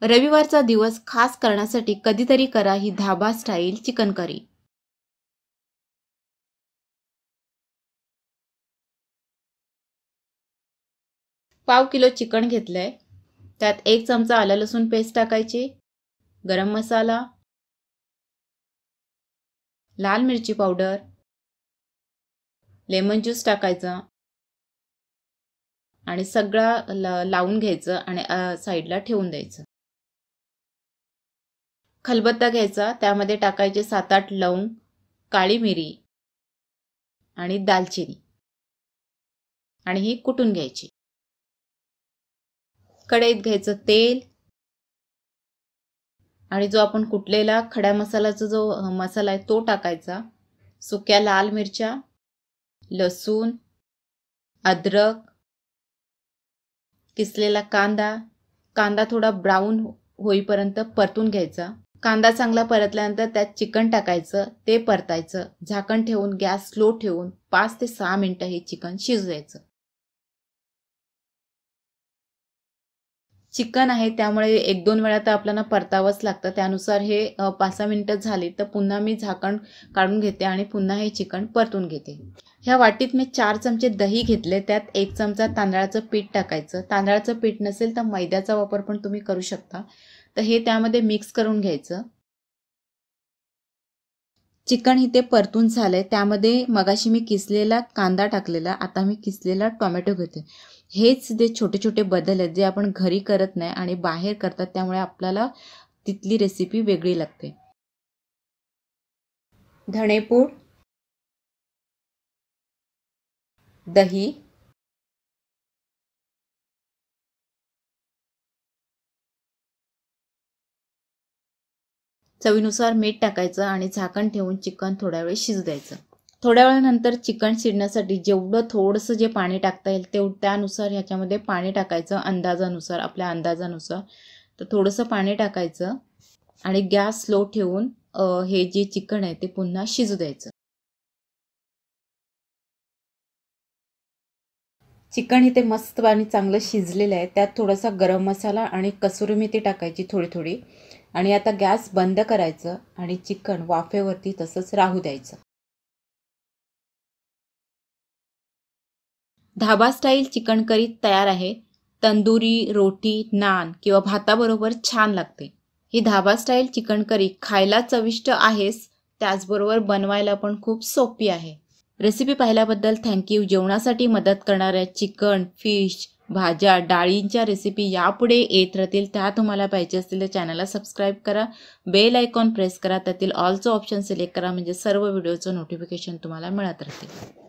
रविवारचा दिवस खास करण्यासाठी कधीतरी करा ही धाबा स्टाईल चिकन करी। पाव किलो चिकन घेतलंय। त्यात 1 चमचा आलं लसूण पेस्ट टाकायची, गरम मसाला, लाल मिरची पावडर, लेमन ज्यूस टाकायचा आणि सगळं लावून घ्यायचं आणि साईडला ठेवून द्यायचं। खलबत्ता घ्यायचा, त्यामध्ये टाकायचे 7-8 लवंग, काळी मिरी आणि दालचिनी आणि ही कुटून घ्यायची। कढईत घ्यायचं तेल आणि जो आपण कुटलेला खडा मसाल्याचा जो मसाला आहे तो टाकायचा। सुक्या लाल मिरच्या, लसूण, अद्रक, किसलेला कांदा थोडा ब्राऊन होईपर्यंत परतून घ्यायचा। कांदा चांगला परतल्यानंतर त्यात चिकन टाकायचं, ते परतायचं। झाकण ठेवून गॅस स्लो ठेवून 5 ते 6 मिनिटं हे चिकन शिजवायचं। चिकन आहे त्यामुळे 1-2 वेळा तर आपल्याला परतावंच लागतं, त्यानुसार हे 5-6 मिनिटं झाली तर पुन्हा मी झाकण काढून घेते आणि पुन्हा हे चिकन परतून घेते। ह्या वाटीत मी 4 चमचे दही घेतले, त्यात 1 चमचा तांदळाचं पीठ टाकायचं। तांदळाचं पीठ नसेल तर मैद्याचा वापर पण तुम्ही करू शकता। तर हे त्यामध्ये मिक्स करून घ्यायचं। चिकन इथे परतून झालंय, त्यामध्ये मगाशी मी किसलेला कांदा टाकलेला, आता मी किसलेला टोमॅटो घेते। हेच जे छोटे छोटे बदल आहेत जे आपण घरी करत नाही आणि बाहेर करतात, त्यामुळे आपल्याला तिथली रेसिपी वेगळी लागते। धणेपूड, दही, चवीनुसार मीठ टाकायचं आणि झाकण ठेवून चिकन थोडा वेळ शिजू द्यायचं। थोड्या वेळानंतर चिकन शिजण्यासाठी जेवढं थोडंसं जे पाणी टाकता येईल त्यानुसार ह्याच्यामध्ये पाणी टाकायचं, अंदाजानुसार, आपल्या अंदाजानुसार। तर थोडंसं पाणी टाकायचं आणि गॅस स्लो ठेवून हे जे चिकन आहे ते पुन्हा शिजू द्यायचं। चिकन इथे मस्त आणि चांगलं शिजलेलं आहे। त्यात थोडासा गरम मसाला आणि कसुरी मेथी टाकायची थोडी थोडी आणि आता गॅस बंद करायचं आणि चिकन वाफेवरती तसंच राहू द्यायचं। धाबा स्टाईल चिकन करी तयार आहे। तंदुरी, रोटी, नान किंवा भाताबरोबर छान लागते। ही धाबा स्टाईल चिकन करी खायला चविष्ट आहेच, त्याचबरोबर बनवायला पण खूप सोपी आहे। रेसिपी पाहिल्याबद्दल थँक्यू। जेवणासाठी मदत करणाऱ्या चिकन, फिश, भाज्या, डाळींच्या रेसिपी यापुढे येत राहतील। त्या तुम्हाला पाहिजे असतील तर चॅनलला सबस्क्राईब करा, बेल आयकॉन प्रेस करा, त्यातील ऑलचं ऑप्शन सिलेक्ट करा, म्हणजे सर्व व्हिडिओचं नोटिफिकेशन तुम्हाला मिळत राहतील।